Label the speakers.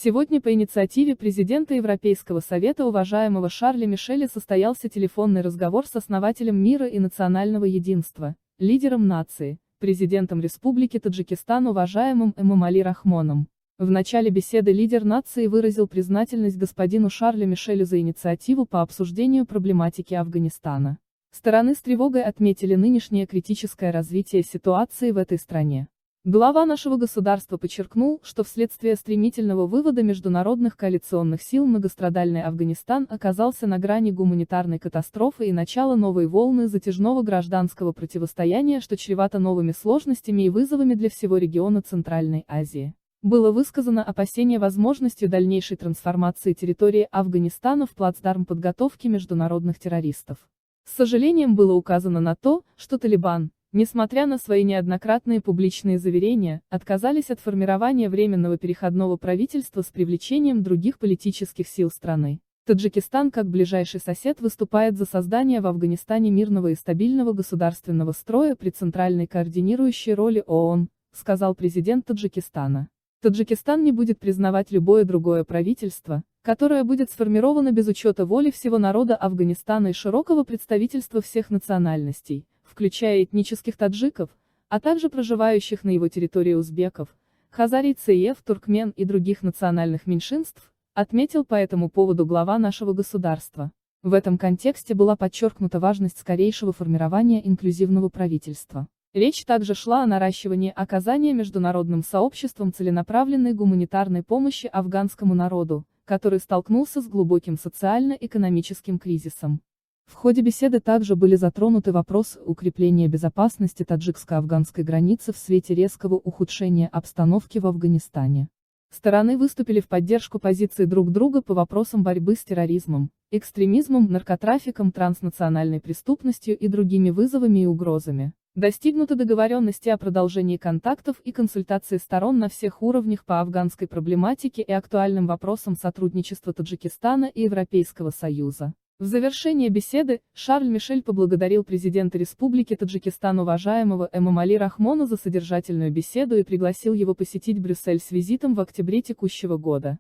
Speaker 1: Сегодня по инициативе президента Европейского совета уважаемого Шарля Мишеля состоялся телефонный разговор с основателем мира и национального единства, лидером нации, президентом Республики Таджикистан уважаемым Эмомали Рахмоном. В начале беседы лидер нации выразил признательность господину Шарлю Мишелю за инициативу по обсуждению проблематики Афганистана. Стороны с тревогой отметили нынешнее критическое развитие ситуации в этой стране. Глава нашего государства подчеркнул, что вследствие стремительного вывода международных коалиционных сил многострадальный Афганистан оказался на грани гуманитарной катастрофы и начала новой волны затяжного гражданского противостояния, что чревато новыми сложностями и вызовами для всего региона Центральной Азии. Было высказано опасение возможностью дальнейшей трансформации территории Афганистана в плацдарм подготовки международных террористов. С сожалением было указано на то, что Талибан, несмотря на свои неоднократные публичные заверения, отказались от формирования временного переходного правительства с привлечением других политических сил страны. Таджикистан как ближайший сосед выступает за создание в Афганистане мирного и стабильного государственного строя при центральной координирующей роли ООН, сказал президент Таджикистана. Таджикистан не будет признавать любое другое правительство, которое будет сформировано без учета воли всего народа Афганистана и широкого представительства всех национальностей, включая этнических таджиков, а также проживающих на его территории узбеков, хазарий, цеев, туркмен и других национальных меньшинств, отметил по этому поводу глава нашего государства. В этом контексте была подчеркнута важность скорейшего формирования инклюзивного правительства. Речь также шла о наращивании оказания международным сообществом целенаправленной гуманитарной помощи афганскому народу, который столкнулся с глубоким социально-экономическим кризисом. В ходе беседы также были затронуты вопросы укрепления безопасности таджикско-афганской границы в свете резкого ухудшения обстановки в Афганистане. Стороны выступили в поддержку позиций друг друга по вопросам борьбы с терроризмом, экстремизмом, наркотрафиком, транснациональной преступностью и другими вызовами и угрозами. Достигнуты договоренности о продолжении контактов и консультаций сторон на всех уровнях по афганской проблематике и актуальным вопросам сотрудничества Таджикистана и Европейского Союза. В завершение беседы, Шарль Мишель поблагодарил президента Республики Таджикистан уважаемого Эмомали Рахмона за содержательную беседу и пригласил его посетить Брюссель с визитом в октябре текущего года.